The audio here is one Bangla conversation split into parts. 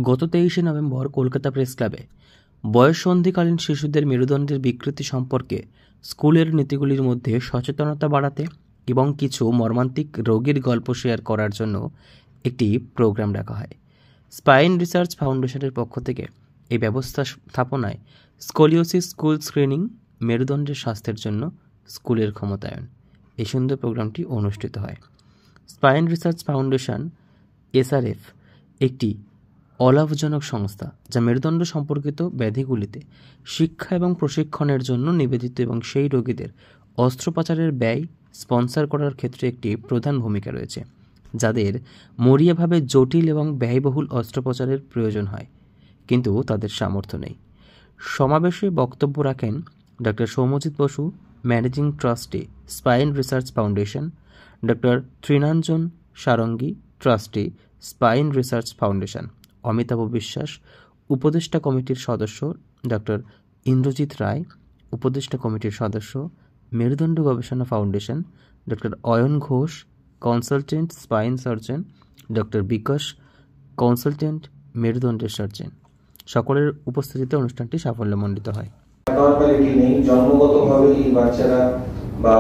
গত 23শে নভেম্বর কলকাতা প্রেস ক্লাবে বয়ঃসন্ধিকালীন শিশুদের মেরুদণ্ডের বিকৃতি সম্পর্কে স্কুলের নীতিগুলির মধ্যে সচেতনতা বাড়াতে এবং কিছু মর্মান্তিক রোগীর গল্প শেয়ার করার জন্য একটি প্রোগ্রাম রাখা হয়। স্পাইন রিসার্চ ফাউন্ডেশনের পক্ষ থেকে এই ব্যবস্থা স্থাপনায় স্কোলিওসিস স্কুল স্ক্রিনিং, মেরুদণ্ডের স্বাস্থ্যের জন্য স্কুলের ক্ষমতায়ন, এই সুন্দর প্রোগ্রামটি অনুষ্ঠিত হয়। স্পাইন রিসার্চ ফাউন্ডেশন SRF একটি অলাভজনক সংস্থা যা মেরুদণ্ড সম্পর্কিত ব্যাধিগুলিতে শিক্ষা এবং প্রশিক্ষণের জন্য নিবেদিত এবং সেই রোগীদের অস্ত্রোপচারের ব্যয় স্পন্সর করার ক্ষেত্রে একটি প্রধান ভূমিকা রয়েছে, যাদের মরিয়াভাবে জটিল এবং ব্যয়বহুল অস্ত্রোপচারের প্রয়োজন হয় কিন্তু তাদের সামর্থ্য নেই। সমাবেশে বক্তব্য রাখেন doctor Soumyajit Basu, managing trustee, spine research foundation; doctor Trinanjan Sarangi, trustee, spine research foundation; Amitava Biswas, উপদেষ্টা কমিটির সদস্য; ডক্টর ইন্দ্রজিৎ রায়, উপদেষ্টা কমিটির সদস্য, মেরুদণ্ড গবেষণা foundation; doctor Ayan Ghosh, consultant spine surgeon; doctor Bikash, consultant মেরুদণ্ডের সার্জন। সকলের উপস্থিতিতে অনুষ্ঠানটি সাফল্যমণ্ডিত হয়। নরমালিটি নেই, জন্মগতভাবে এই বাচ্চারা বা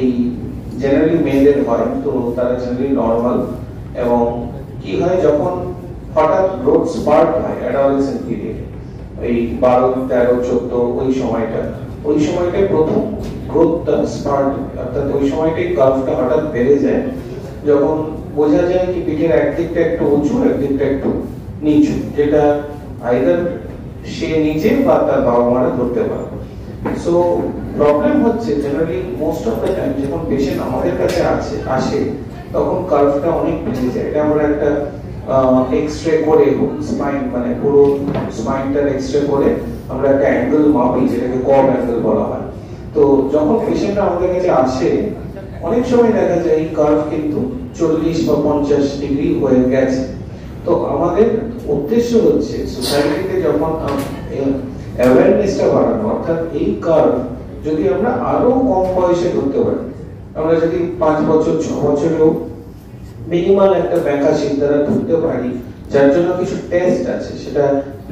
এই জেনারেলি মেয়েদের হয়, তো তারা জেনারেলি নরমাল। এবং কি হয়, যখন হঠাৎ গ্রোথ স্পার্ট হয় অ্যাডোলেসেন্ট পিরিয়ডে, এই 12, 13, 14 ওই সময়টায় প্রথম গ্রোথটা স্পার্ট হয়, অর্থাৎ ওই সময়টাই কার্ভটা হঠাৎ বেড়ে যায়, যখন বোঝা যায় কি পিঠের একদিকটা একটু উঁচু, একদিকটা একটু নিচু, যেটা আইদার সে নিজে বা তার বাবা মারা ধরতে পারবে। সো প্রবলেম হচ্ছে generally most of the time যখন পেশেন্ট আমাদের কাছে আসে তখন কার্ভটা অনেক বেড়ে যায়। এটা আমরা একটা এক্স-রে করে স্পাইন মানে পুরো স্পাইনটার এক্স-রে করে আমরা একটা অ্যাঙ্গেল মাপি, যেটাকে কর্ভ অ্যাঙ্গেল বলা হয়। তো যখন পেশেন্টরা আমাদের কাছে আসে অনেক সময় দেখা যায় এই কার্ভ কিন্তু 40 বা 50 ডিগ্রি হয়ে গেছে। তো আমাদের উদ্দেশ্য হচ্ছে সোসাইটিতে যখন অ্যাওয়ারনেসটা বাড়ানো, অর্থাৎ এই কার্ভ যদি আমরা আরো কম বয়সে ধরতে পারি, আমরা যদি 5 বছর 6 বছরেও মিনিমাল একটা ব্যাকাশিট দ্বারা ধরতে পারি, যার জন্য কিছু টেস্ট আছে, সেটা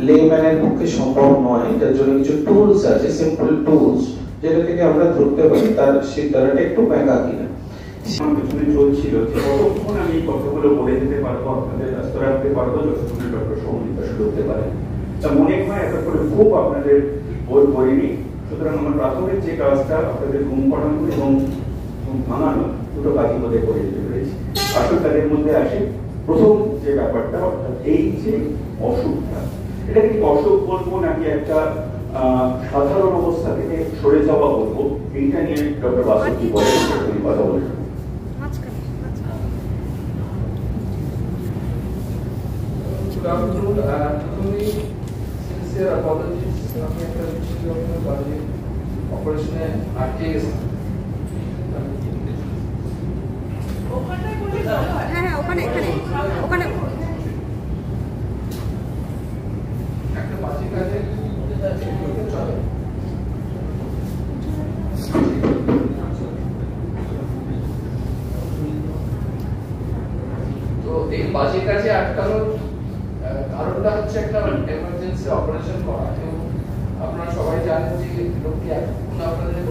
লেম্যানের পক্ষে সম্ভব নয়, এটার জন্য কিছু টুলস আছে, সিম্পল টুলস, যেটা থেকে আমরা ধরতে পারি তার সেই দ্বারাটা একটু ব্যাকা কিনা। পেছনে চলছিল যে কতক্ষণ আমি এই কথাগুলো বলে দিতে পারবো, আপনাদের ব্যস্ত রাখতে পারবো, যতক্ষণে ডক্টর সৌমিত বসু ধরতে পারেন। তা মনে হয় এত করে খুব আপনাদের বই পড়িনি, সুতরাং আমার প্রাথমিক যে কাজটা আপনাদের ঘুম পড়ানো এবং ঘুম ভাঙানো, দুটো কাজই বোধহয় করে দিতে পেরেছি। আসল কাজের মধ্যে আসে প্রথম যে ব্যাপারটা, অর্থাৎ এই যে অসুখটা, এটা কি অসুখ বলবো নাকি একটা সাধারণ অবস্থা থেকে সরে যাওয়া বলবো, এইটা নিয়ে ডক্টর বাসু কি বলেন কথা বলেন। অপারেশনে আটকে গেছে। হ্যাঁ ওখানে একটা বাজে কাজে চলে। তো এই বাজে কাজে আটকানোর কারণটা হচ্ছে একটা এমার্জেন্সি অপারেশন করা, এবং আপনারা সবাই জানেন যে লোকটি এখন আপনাদের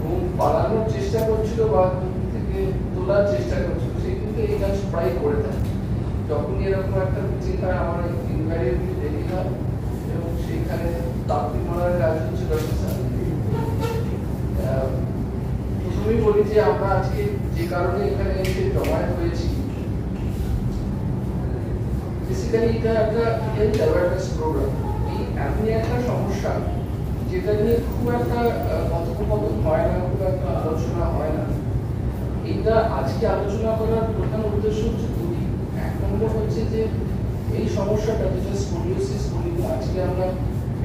ঘুম পালানোর চেষ্টা করছিল বা ঘুম থেকে তোলার চেষ্টা করছিল, সে কিন্তু এই কাজ প্রায় করে থাকে। যখন এরকম একটা চিন্তা আমার ইনভ্যারিয়েবলি দেরি হয়, এবং সেখানে তাপ্তি মারার কাজ হচ্ছে প্রথমেই বলি যে আমরা আজকে যে কারণে এখানে এসে জমায়েত হয়েছি, বেসিক্যালি এটা একটা হেলথ অ্যাওয়ারনেস প্রোগ্রাম। এই এমনি একটা সমস্যা যেটা নিয়ে খুব একটা কথোপকথন হয় না, খুব একটা আলোচনা হয় না। এটা আজকে আলোচনা করার প্রধান উদ্দেশ্য হচ্ছে দুটি। এক নম্বর হচ্ছে যে এই সমস্যাটা যেটা স্কোলিওসিস বলি, আজকে আমরা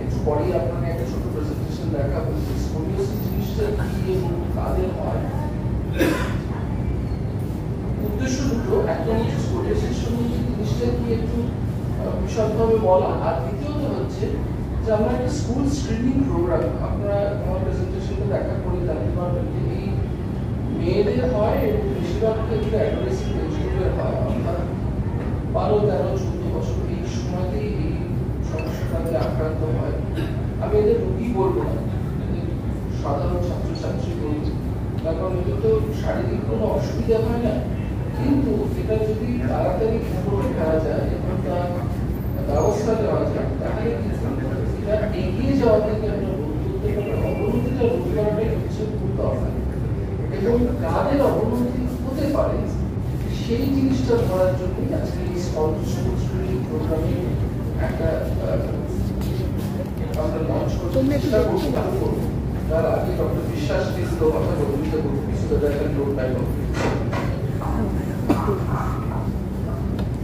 একটু পরেই আপনাকে একটা ছোট প্রেজেন্টেশন দেখাবো যে স্কোলিওসিস জিনিসটা কি এবং কাদের হয়। উদ্দেশ্য দুটো, একটা হচ্ছে স্কোলিওসিস সম্বন্ধে জিনিসটা কি একটু বিশদভাবে বলা, আর দ্বিতীয়ত হচ্ছে যে আমরা একটা স্কুল স্ক্রিনিং প্রোগ্রাম, আপনারা আমার প্রেজেন্টেশনটা দেখা করে জানতে পারবেন যে এই মেয়েদের হয় এবং বেশিরভাগ ক্ষেত্রে অ্যাডোলেসেন্ট এজ গ্রুপের হয়, অর্থাৎ 12, 13, 14 বছর এই সময়তেই আক্রান্ত হয়, আমি এদের রোগী বলবো না, এদের সাধারণ ছাত্রছাত্রী বলবো, কারণ এদের তো শারীরিক কোনো অসুবিধা হয় না, কিন্তু এটা যদি তাড়াতাড়ি খবর করা যায় এবং তার ব্যবস্থা নেওয়া যায়, তাহলে এটা এগিয়ে যাওয়া থেকে আমরা রোধ করতে পারি। অবনতিটা রোধ করাটাই হচ্ছে মূল দরকার, এবং কাদের অবনতি হতে পারে সেই জিনিসটা ধরার জন্যই আজকে এই স্কুল প্রোগ্রামে একটা আমরা লঞ্চ করতে চেষ্টা করবো। তার আগে ডক্টর বিশ্বাস কিছু কথা বলতে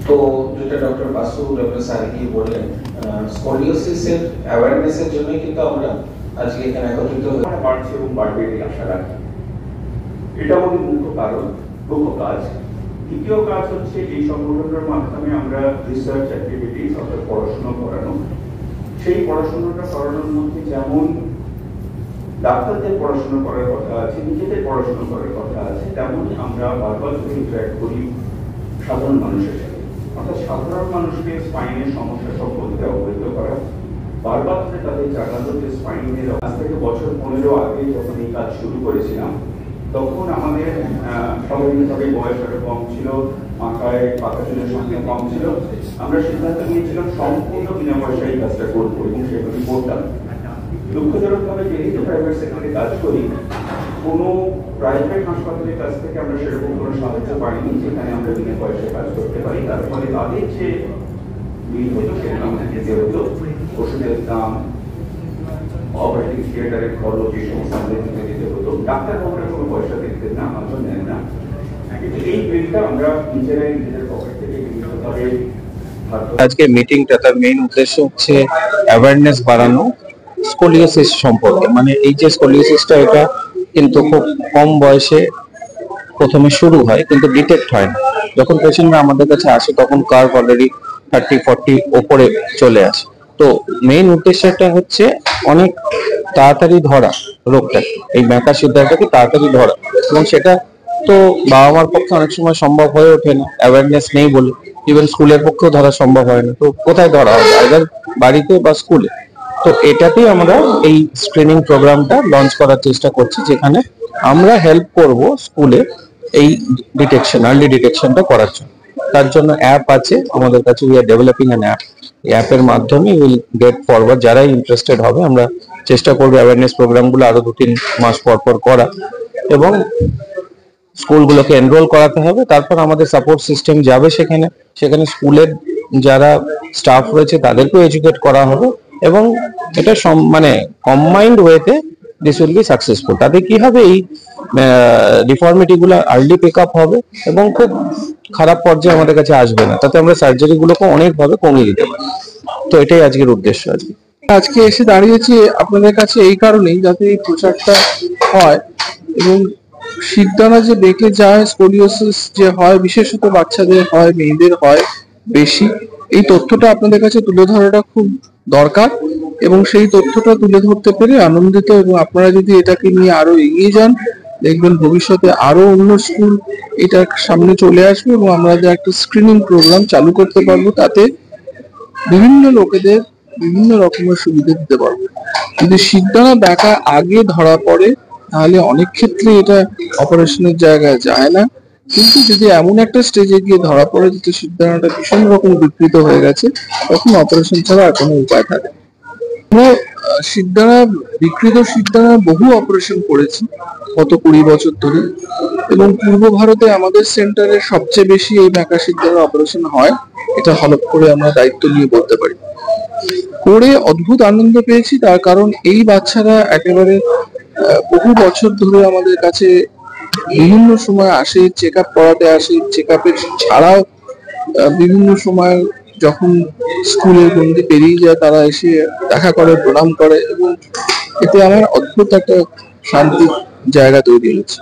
তো যেটা ডক্টর বাসু ডক্টর সারিকি বললেন, স্কোলিওসিসের অ্যাওয়ারনেসের জন্য কিন্তু আমরা আজকে এখানে একত্রিত হয়ে বাড়ছে এবং বাড়বে এই আশা রাখি। এটা আমাদের মুখ্য কারণ, মুখ্য কাজ। দ্বিতীয় কাজ হচ্ছে এই সংগঠনের মাধ্যমে আমরা রিসার্চ অ্যাক্টিভিটিস অর্থাৎ পড়াশোনা করানো, সেই পড়াশোনাটা করানোর মধ্যে যেমন ডাক্তারদের পড়াশোনা করার কথা আছে, নিজেদের পড়াশোনা করার কথা আছে, তেমনই আমরা বারবার করে ইন্টারঅ্যাক্ট করি সাধারণ মানুষের সাথে। অর্থাৎ সাধারণ মানুষকে স্পাইনের সমস্যা সম্পর্কে অবহিত করা, বারবার করে তাদের জানানো যে স্পাইনের আজ থেকে বছর 15 আগে যখন এই কাজ শুরু করেছিলাম, তখন আমাদের স্বাভাবিকভাবে বয়স আরো কম ছিল, মাথায় পাকা চুলের সংখ্যা কম ছিল। আমরা সিদ্ধান্ত নিয়েছিলাম সম্পূর্ণ বিনা পয়সায় এই কাজটা করবো এবং সেভাবে করতাম। দুঃখজনকভাবে যেহেতু প্রাইভেট সেক্টরে কাজ করি, কোনো প্রাইভেট হাসপাতালের কাছ থেকে আমরা সেরকম কোনো সাহায্য পাইনি যেখানে আমরা বিনা পয়সায় কাজ করতে পারি। তার ফলে তাদের যে বিল হতো সেটা আমাদের দিতে হতো, ওষুধের দাম, অপারেটিং থিয়েটারের খরচ, এই সমস্ত আমাদের দিতে হতো। ডাক্তার বাবুরা কোনো পয়সা দিতেন না, আমাদের নেন না। কিন্তু এই বিলটা আমরা নিজেরাই নিজেদের পকেট থেকে বিভিন্নভাবে আজকে মিটিংটা তার মেইন উদ্দেশ্য হচ্ছে অ্যাওয়ারনেস বাড়ানো স্কোলিওসিস সম্পর্কে। মানে এই যে স্কোলিওসিসটা, এটা কিন্তু খুব কম বয়সে প্রথমে শুরু হয় কিন্তু ডিটেক্ট হয় না। যখন পেশেন্টরা আমাদের কাছে আসে তখন কার্ভ অলরেডি 30-40 ওপরে চলে আসে। তো মেইন উদ্দেশ্যটা হচ্ছে অনেক তাড়াতাড়ি ধরা রোগটাকে, এই ম্যাকা সিদ্ধাটাকে তাড়াতাড়ি ধরা, এবং সেটা তো বাবা মার পক্ষে অনেক সময় সম্ভব হয়ে ওঠে না, অ্যাওয়ারনেস নেই বলে। ইভেন স্কুলের পক্ষেও ধরা সম্ভব হয় না, তো কোথায় ধরা হবে, আইদার বাড়িতে বা স্কুলে। তো এটাতেই আমরা এই স্ক্রিনিং প্রোগ্রামটা লঞ্চ করার চেষ্টা করছি, যেখানে আমরা হেল্প করব স্কুলে এই ডিটেকশন, আর্লি ডিটেকশনটা করার জন্য। তার জন্য অ্যাপ আছে আমাদের কাছে, we are developing an app. এই অ্যাপের মাধ্যমে উইল গেট ফরওয়ার্ড, যারাই ইন্টারেস্টেড হবে আমরা চেষ্টা করবো অ্যাওয়ারনেস প্রোগ্রামগুলো আরো 2-3 মাস পর পর করা, এবং স্কুলগুলোকে এনরোল করাতে হবে। তারপর আমাদের সাপোর্ট সিস্টেম যাবে সেখানে, সেখানে স্কুলের যারা স্টাফ রয়েছে তাদেরকেও এডুকেট করা হবে, এবং এটা মানে কম্বাইন্ড ওয়েতে দিস উইল বি সাকসেসফুল। তাতে কি হবে, এই ডিফর্মিটি গুলো আর্লি পিক আপ হবে এবং খুব খারাপ পর্যায়ে আমাদের কাছে আসবে না। তাতে আমরা সার্জারি গুলোকে অনেকভাবে কমিয়ে দিতে পারি। তো এটাই আজকের উদ্দেশ্য। আজকে এসে দাঁড়িয়েছি আপনাদের কাছে এই কারণেই, যাতে এই প্রচারটা হয় এবং শিরদাঁড়া যে বেঁকে যায়, স্কোলিওসিস যে হয়, বিশেষত বাচ্চাদের হয়, মেয়েদের হয় বেশি, এই তথ্যটা আপনাদের কাছে তুলে ধরাটা খুব দরকার। এবং সেই তথ্যটা তুলে ধরতে পেরে আনন্দিত, এবং আপনারা যদি এটাকে নিয়ে আরো এগিয়ে যান, দেখবেন ভবিষ্যতে আরো অন্য স্কুল এটার সামনে চলে আসবে এবং আমরা যে একটা স্ক্রিনিং প্রোগ্রাম চালু করতে পারবো, তাতে বিভিন্ন লোকেদের বিভিন্ন রকমের সুবিধা দিতে পারবো। যদি শিরদাঁড়া বেঁকা আগে ধরা পড়ে তাহলে অনেক ক্ষেত্রে এটা অপারেশনের জায়গায় যায় না, কিন্তু যদি এমন একটা স্টেজে গিয়ে ধরা পড়ে যেটা শিরদাঁড়াটা ভীষণ রকম বিকৃত হয়ে গেছে, তখন অপারেশন ছাড়া আর কোনো উপায় থাকে না। শিরদাঁড়া বিকৃত শিরদাঁড়া বহু অপারেশন করেছি গত 20 বছর ধরে, এবং পূর্ব ভারতে আমাদের সেন্টারে সবচেয়ে বেশি এই বেঁকা শিরদাঁড়া অপারেশন হয়, এটা হলপ করে আমরা দায়িত্ব নিয়ে বলতে পারি। করে অদ্ভুত আনন্দ পেয়েছি, তার কারণ এই বাচ্চারা একেবারে বহু বছর ধরে আমাদের কাছে বিভিন্ন সময় আসে, চেক আপ করাতে আসে, চেক আপের ছাড়াও বিভিন্ন সময় যখন স্কুলের গন্ডি পেরিয়ে যায় তারা এসে দেখা করে, প্রণাম করে, এবং এতে আমার অদ্ভুত একটা শান্তির জায়গা তৈরি হয়েছে।